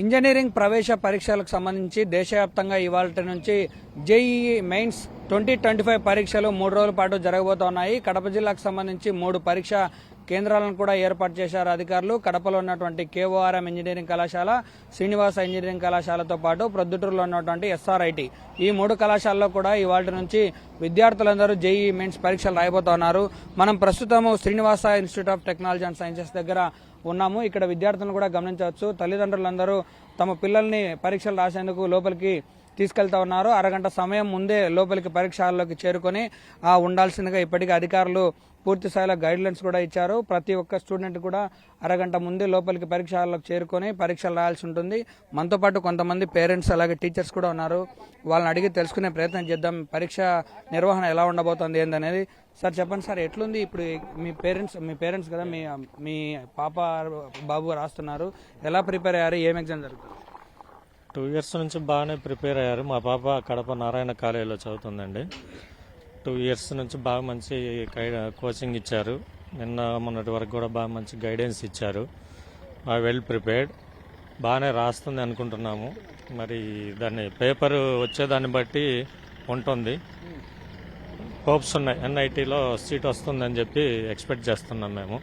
Engineering ప్రవేశ పరీక్షలకు సంబంధించి దేశవ్యాప్తంగా ఇవాళ నుంచి జేఈఈ మెయిన్స్ 2025 పరీక్షలు 3 రోజుల పాటు జరగబోతున్నాయి. కడప జిల్లాకు సంబంధించి 3 పరీక్ష కేంద్రాలను కూడా ఏర్పాటు చేశారు అధికారులు. కడపలో ఉన్నటువంటి కేఓఆర్ఎం ఇంజనీరింగ్ కళాశాల, శ్రీనివాస ఇంజనీరింగ్ కళాశాలతో పాటు ప్రొద్దుటూరులో ఉన్నటువంటి ఎస్ఆర్ఐటి, ఈ 3 కళాశాలలో కూడా ఇవాళ నుంచి విద్యార్థులందరూ జేఈఈ మెయిన్స్ పరీక్షలు రాయబోతున్నారు. మనం ప్రస్తుతము Srinivasa institute of technology and sciences దగ్గర ఉన్నాము. ఇక్కడ విద్యార్థులను కూడా గమనించవచ్చు. తల్లిదండ్రులందరూ తమ పిల్లల్ని పరీక్షలు రాసేందుకు లోపలికి తీసుకెళ్తా ఉన్నారు. అరగంట సమయం ముందే లోపలికి పరీక్ష హాల్లోకి చేరుకొని ఉండాల్సిందిగా ఇప్పటికే అధికారులు పూర్తి స్థాయిలో గైడ్ లైన్స్ కూడా ఇచ్చారు. ప్రతి ఒక్క స్టూడెంట్ కూడా అరగంట ముందే లోపలికి పరీక్ష హాల్లోకి చేరుకొని పరీక్షలు రాయాల్సి ఉంటుంది. మనతో పాటు కొంతమంది పేరెంట్స్ అలాగే టీచర్స్ కూడా ఉన్నారు. వాళ్ళని అడిగి తెలుసుకునే ప్రయత్నం చేద్దాం. పరీక్ష నిర్వహణ ఎలా ఉండబోతోంది ఏందనేది. సార్ చెప్పండి సార్, ఎట్లుంది ఇప్పుడు? మీ పేరెంట్స్ కదా, మీ పాప బాబు రాస్తున్నారు, ఎలా ప్రిపేర్ అయ్యారు? ఏం ఎగ్జామ్ జరుగుతుంది? 2 years నుంచి బాగానే ప్రిపేర్ అయ్యారు. మా పాప కడప నారాయణ కాలేజీలో చదువుతుందండి. 2 years నుంచి బాగా మంచి కోచింగ్ ఇచ్చారు. నిన్న మొన్నటి వరకు కూడా బాగా మంచి గైడెన్స్ ఇచ్చారు. బాగా వెల్ ప్రిపేర్డ్, బాగానే రాస్తుంది అనుకుంటున్నాము. మరి దాన్ని పేపర్ వచ్చేదాన్ని బట్టి ఉంటుంది. హోప్స్ ఉన్నాయి, ఎన్ఐటీలో సీట్ వస్తుందని చెప్పి ఎక్స్పెక్ట్ చేస్తున్నాం మేము.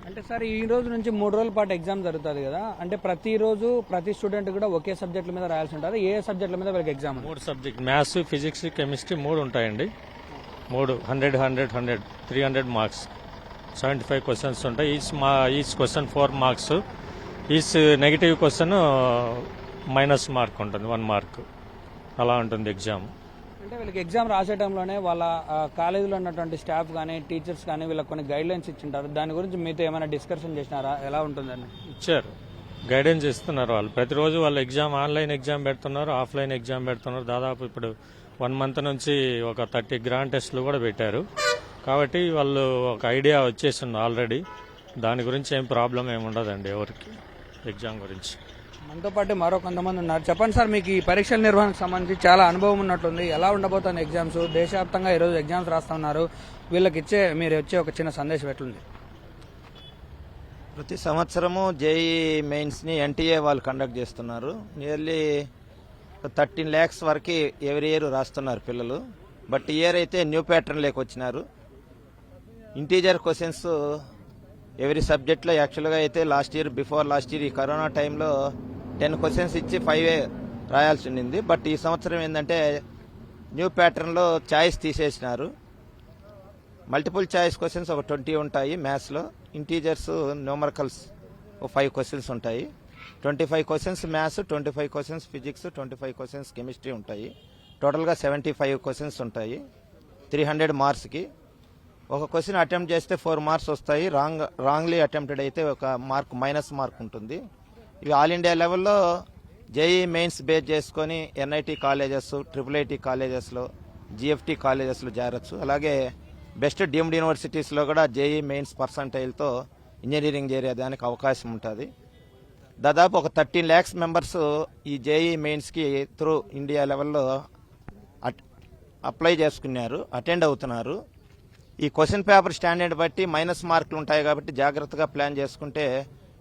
అంటే సార్, ఈ రోజు నుంచి 3 రోజుల పాటు ఎగ్జామ్ జరుగుతుంది కదా, అంటే ప్రతిరోజు ప్రతి స్టూడెంట్ కూడా ఒకే సబ్జెక్టుల మీద రాయాల్సి ఉంటుంది. ఏ సబ్జెక్టుల మీద వీళ్ళకి exam? 3 subject, maths, physics, chemistry 3 ఉంటాయండి. 3 100 100 100 300 మార్క్స్, 75 క్వశ్చన్స్ ఉంటాయి. Each question 4 marks. Each negative question minus mark ఉంటుంది, 1 మార్క్. అలా ఉంటుంది ఎగ్జామ్. అంటే వీళ్ళకి ఎగ్జామ్ రాసే టైంలోనే వాళ్ళ కాలేజీలో ఉన్నటువంటి స్టాఫ్ కానీ టీచర్స్ కానీ వీళ్ళకి కొన్ని గైడ్ లైన్స్ ఇచ్చింటారు. దాని గురించి మీతో ఏమైనా డిస్కషన్ చేసినారా? ఎలా ఉంటుందని ఇచ్చారు, గైడెన్స్ ఇస్తున్నారు. వాళ్ళు ప్రతిరోజు వాళ్ళు ఎగ్జామ్, ఆన్లైన్ ఎగ్జామ్ పెడుతున్నారు, ఆఫ్లైన్ ఎగ్జామ్ పెడుతున్నారు. దాదాపు ఇప్పుడు 1 month నుంచి ఒక 30 గ్రాండ్ టెస్టులు కూడా పెట్టారు. కాబట్టి వాళ్ళు ఒక ఐడియా వచ్చేసింది ఆల్రెడీ. దాని గురించి ఏం ప్రాబ్లం ఏమి ఉండదండి ఎవరికి ఎగ్జామ్ గురించి. మనతో పాటు మరో కొంతమంది ఉన్నారు. చెప్పండి సార్, మీకు ఈ పరీక్షల నిర్వహణకు సంబంధించి చాలా అనుభవం ఉన్నట్టుంది. ఎలా ఉండబోతుంది ఎగ్జామ్స్? దేశవ్యాప్తంగా ఈరోజు ఎగ్జామ్స్ రాస్తా ఉన్నారు. వీళ్ళకి మీరు వచ్చే ఒక చిన్న సందేశం ఎట్లుంది? ప్రతి సంవత్సరము జేఈ మెయిన్స్ని ఎన్టీఏ వాళ్ళు కండక్ట్ చేస్తున్నారు. నియర్లీ 13 lakhs వరకు ఎవరి ఇయర్ రాస్తున్నారు పిల్లలు. బట్ ఇయర్ అయితే న్యూ ప్యాటర్న్ లేక వచ్చినారు. ఇంటీజర్ క్వశ్చన్స్ ఎవరి సబ్జెక్ట్లో యాక్చువల్గా అయితే బిఫోర్ లాస్ట్ ఇయర్ ఈ కరోనా టైంలో 10 questions ఇచ్చి 5 రాయాల్సి ఉండింది. బట్ ఈ సంవత్సరం ఏంటంటే న్యూ ప్యాటర్న్లో చాయిస్ తీసేసినారు. మల్టిపుల్ చాయిస్ క్వశ్చన్స్ ఒక 20 ఉంటాయి మ్యాథ్స్లో. ఇంటీజర్స్, న్యూమరికల్స్ 5 questions ఉంటాయి. 25 questions maths, 25 questions physics, 25 questions chemistry ఉంటాయి. టోటల్గా 75 questions ఉంటాయి 300 మార్క్స్కి. ఒక క్వశ్చన్ అటెంప్ట్ చేస్తే 4 మార్క్స్ వస్తాయి. రాంగ్లీ అటెంప్టెడ్ అయితే ఒక మైనస్ మార్క్ ఉంటుంది. ఇవి ఆల్ ఇండియా లెవెల్లో జేఈ మెయిన్స్ బేస్ చేసుకొని ఎన్ఐటి కాలేజెస్, ట్రిపుల్ కాలేజెస్లో, జిఎఫ్టీ కాలేజెస్లో చేరొచ్చు. అలాగే బెస్ట్ డీమ్డ్ యూనివర్సిటీస్లో కూడా జేఈ మెయిన్స్ పర్సంటైల్తో ఇంజనీరింగ్ చేరేదానికి అవకాశం ఉంటుంది. దాదాపు ఒక 13 lakhs మెంబర్స్ ఈ జేఈ మెయిన్స్కి త్రూ ఇండియా లెవెల్లో అప్లై చేసుకున్నారు, అటెండ్ అవుతున్నారు. ఈ క్వశ్చన్ పేపర్ స్టాండర్డ్ బట్టి మైనస్ మార్కులు ఉంటాయి కాబట్టి జాగ్రత్తగా ప్లాన్ చేసుకుంటే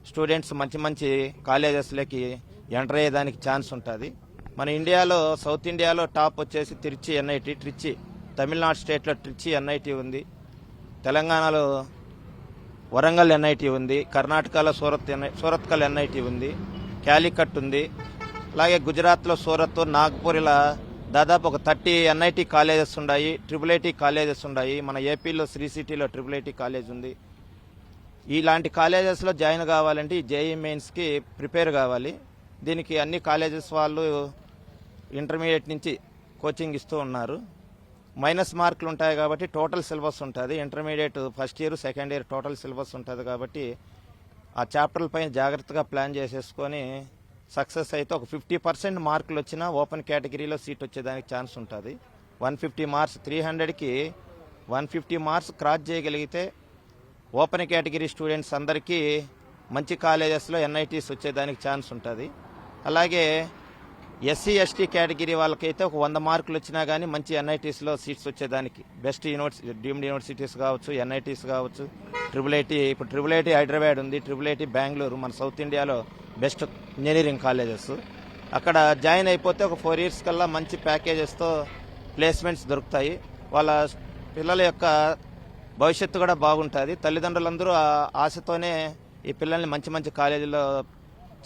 స్టూడెంట్స్ మంచి మంచి కాలేజెస్లోకి ఎంటర్ అయ్యేదానికి ఛాన్స్ ఉంటుంది. మన ఇండియాలో, సౌత్ ఇండియాలో టాప్ వచ్చేసి తిరుచి ఎన్ఐటి, ట్రిచి, తమిళనాడు స్టేట్లో ట్రిచి ఎన్ఐటి ఉంది, తెలంగాణలో వరంగల్ ఎన్ఐటి ఉంది, కర్ణాటకలో సూరత్కల్ ఎన్ఐటి ఉంది, క్యాలికట్ ఉంది. అలాగే గుజరాత్లో సూరత్, నాగ్పూర్, ఇలా దాదాపు ఒక 30 ఎన్ఐటి కాలేజెస్ ఉన్నాయి, ట్రిపుల్ కాలేజెస్ ఉన్నాయి. మన ఏపీలో శ్రీ సిటీలో ట్రిపుల్ కాలేజ్ ఉంది. ఇలాంటి కాలేజెస్లో జాయిన్ కావాలంటే ఈ జేఈ మెయిన్స్కి ప్రిపేర్ కావాలి. దీనికి అన్ని కాలేజెస్ వాళ్ళు ఇంటర్మీడియట్ నుంచి కోచింగ్ ఇస్తూ ఉన్నారు. మైనస్ మార్కులు ఉంటాయి కాబట్టి టోటల్ సిలబస్ ఉంటుంది. Intermediate first year, second year total syllabus ఉంటుంది కాబట్టి ఆ చాప్టర్ల పైన జాగ్రత్తగా ప్లాన్ చేసేసుకొని సక్సెస్ అయితే ఒక 50% మార్కులు వచ్చినా ఓపెన్ కేటగిరీలో సీట్ వచ్చేదానికి ఛాన్స్ ఉంటుంది. 150 మార్క్స్, 300కి 150 మార్క్స్ క్రాస్ చేయగలిగితే ఓపెన్ కేటగిరీ స్టూడెంట్స్ అందరికీ మంచి కాలేజెస్లో ఎన్ఐటీస్ వచ్చేదానికి ఛాన్స్ ఉంటుంది. అలాగే ఎస్సీ ఎస్టీ కేటగిరీ వాళ్ళకైతే ఒక 100 మార్కులు వచ్చినా కానీ మంచి ఎన్ఐటీస్లో సీట్స్ వచ్చేదానికి బెస్ట్ డీమ్డ్ యూనివర్సిటీస్ కావచ్చు, ఎన్ఐటీస్ కావచ్చు, ట్రిపుల్ ఐటీ. ఇప్పుడు ట్రిపుల్ ఐటీ హైదరాబాద్ ఉంది, ట్రిపుల్ ఐటీ బెంగళూరు. మన సౌత్ ఇండియాలో బెస్ట్ ఇంజనీరింగ్ కాలేజెస్. అక్కడ జాయిన్ అయిపోతే ఒక 4 years కల్లా మంచి ప్యాకేజెస్తో ప్లేస్మెంట్స్ దొరుకుతాయి. వాళ్ళ పిల్లల యొక్క భవిష్యత్తు కూడా బాగుంటుంది. తల్లిదండ్రులందరూ ఆ ఆశతోనే ఈ పిల్లల్ని మంచి మంచి కాలేజీలో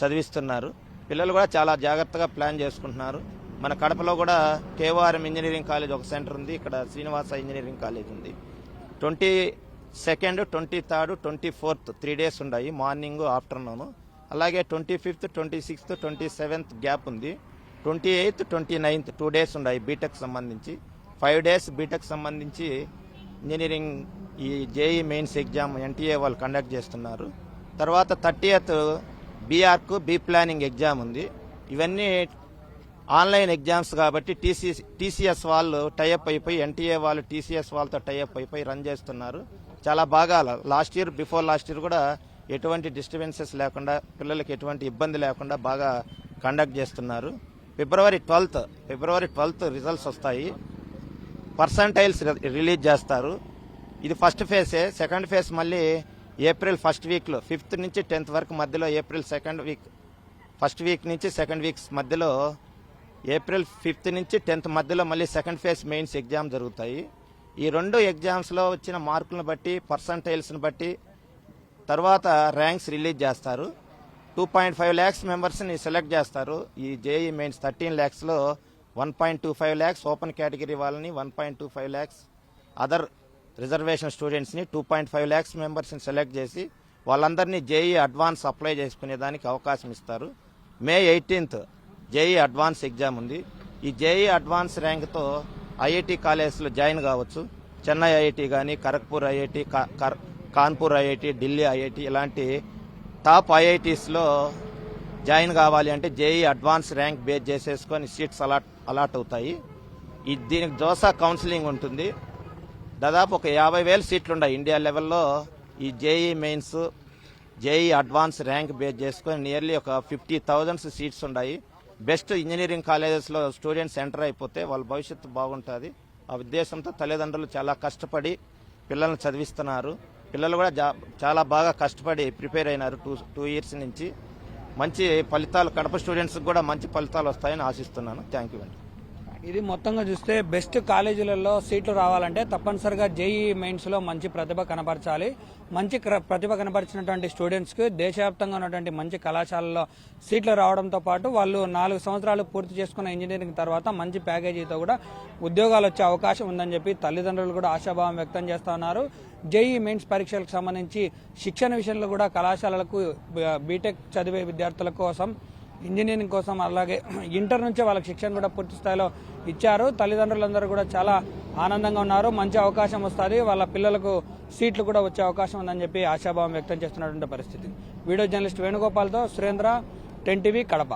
చదివిస్తున్నారు. పిల్లలు కూడా చాలా జాగ్రత్తగా ప్లాన్ చేసుకుంటున్నారు. మన కడపలో కూడా కేవీఆర్ఎం ఇంజనీరింగ్ కాలేజ్ ఒక సెంటర్ ఉంది. ఇక్కడ శ్రీనివాస ఇంజనీరింగ్ కాలేజ్ ఉంది. 22nd, 23rd, 24th 3 days ఉన్నాయి, మార్నింగ్ ఆఫ్టర్నూన్. అలాగే 25th, 26th, 27th గ్యాప్ ఉంది. 28th, 29th 2 days ఉన్నాయి బీటెక్ సంబంధించి. 5 days బీటెక్ సంబంధించి ఇంజనీరింగ్ ఈ జేఈ మెయిన్స్ ఎగ్జామ్ ఎన్టీఏ వాళ్ళు కండక్ట్ చేస్తున్నారు. తర్వాత 30th బీఆర్కు బీ ప్లానింగ్ ఎగ్జామ్ ఉంది. ఇవన్నీ ఆన్లైన్ ఎగ్జామ్స్ కాబట్టి టీసీఎస్ వాళ్ళు టైఅప్ అయిపోయి, ఎన్టీఏ వాళ్ళు టీసీఎస్ వాళ్ళతో టైఅప్ అయిపోయి రన్ చేస్తున్నారు. చాలా బాగా బిఫోర్ లాస్ట్ ఇయర్ కూడా ఎటువంటి డిస్టర్బెన్సెస్ లేకుండా, పిల్లలకి ఎటువంటి ఇబ్బంది లేకుండా బాగా కండక్ట్ చేస్తున్నారు. ఫిబ్రవరి 12th రిజల్ట్స్ వస్తాయి. పర్సంటైల్స్ రిలీజ్ చేస్తారు. ఇది ఫస్ట్ ఫేజే. సెకండ్ ఫేజ్ మళ్ళీ ఏప్రిల్ 1st వీక్లో 5th నుంచి 10th వరకు మధ్యలో, April 2nd week 1st week నుంచి 2nd వీక్స్ మధ్యలో, ఏప్రిల్ 5th నుంచి 10th మధ్యలో మళ్ళీ సెకండ్ ఫేజ్ మెయిన్స్ ఎగ్జామ్ జరుగుతాయి. ఈ 2 ఎగ్జామ్స్లో వచ్చిన మార్కులను బట్టి, పర్సంటైల్స్ని బట్టి తర్వాత ర్యాంక్స్ రిలీజ్ చేస్తారు. 2.5 lakhs మెంబర్స్ని సెలెక్ట్ చేస్తారు. ఈ JEE mains 13 lakhsలో 1.25 lakhs open category వాళ్ళని, 1.25 lakhs అదర్ రిజర్వేషన్ స్టూడెంట్స్ని, 2.5 lakhs మెంబర్స్ని సెలెక్ట్ చేసి వాళ్ళందరినీ జేఈ అడ్వాన్స్ అప్లై చేసుకునేదానికి అవకాశం ఇస్తారు. May 18th JEE advance exam ఉంది. ఈ జేఈ అడ్వాన్స్ ర్యాంక్తో ఐఐటి కాలేజ్లో జాయిన్ కావచ్చు. చెన్నై ఐఐటి కానీ, Kharagpur IIT, Kanpur IIT, Delhi IIT ఇలాంటి టాప్ ఐఐటీస్లో జాయిన్ కావాలి అంటే జేఈ అడ్వాన్స్ ర్యాంక్ బేస్ చేసేసుకొని సీట్స్ అలాట్ అవుతాయి. దీనికి జోసా కౌన్సిలింగ్ ఉంటుంది. దాదాపు ఒక 50,000 సీట్లు ఉన్నాయి ఇండియా లెవెల్లో. ఈ JEE mains, JEE advance rank base చేసుకొని నియర్లీ ఒక 50,000 సీట్స్ ఉన్నాయి. బెస్ట్ ఇంజనీరింగ్ కాలేజెస్లో స్టూడెంట్స్ ఎంటర్ అయిపోతే వాళ్ళ భవిష్యత్తు బాగుంటుంది. ఆ ఉద్దేశంతో తల్లిదండ్రులు చాలా కష్టపడి పిల్లల్ని చదివిస్తున్నారు. పిల్లలు కూడా చాలా బాగా కష్టపడి ప్రిపేర్ అయినారు. 2 years నుంచి మంచి ఫలితాలు, కడప స్టూడెంట్స్కి కూడా మంచి ఫలితాలు వస్తాయని ఆశిస్తున్నాను. థ్యాంక్ యూ అండి. ఇది మొత్తంగా చూస్తే బెస్ట్ కాలేజీలలో సీట్లు రావాలంటే తప్పనిసరిగా జేఈ మెయిన్స్లో మంచి ప్రతిభ కనపరచాలి. మంచి ప్రతిభ కనపరిచినటువంటి స్టూడెంట్స్కి దేశవ్యాప్తంగా ఉన్నటువంటి మంచి కళాశాలలో సీట్లు రావడంతో పాటు వాళ్ళు 4 సంవత్సరాలు పూర్తి చేసుకున్న ఇంజనీరింగ్ తర్వాత మంచి ప్యాకేజీతో కూడా ఉద్యోగాలు వచ్చే అవకాశం ఉందని చెప్పి తల్లిదండ్రులు కూడా ఆశాభావం వ్యక్తం చేస్తా ఉన్నారు. జేఈ మెయిన్స్ పరీక్షలకు సంబంధించి శిక్షణ విషయంలో కూడా కళాశాలలకు బీటెక్ చదివే విద్యార్థుల కోసం, ఇంజనీరింగ్ కోసం, అలాగే ఇంటర్ నుంచే వాళ్ళకి శిక్షణ కూడా పూర్తి స్థాయిలో ఇచ్చారు. తల్లిదండ్రులందరూ కూడా చాలా ఆనందంగా ఉన్నారు. మంచి అవకాశం వస్తుంది, వాళ్ళ పిల్లలకు సీట్లు కూడా వచ్చే అవకాశం ఉందని చెప్పి ఆశాభావం వ్యక్తం చేస్తున్నటువంటి పరిస్థితి. వీడియో జర్నలిస్ట్ వేణుగోపాల్తో సురేంద్ర, 10 TV, కడప.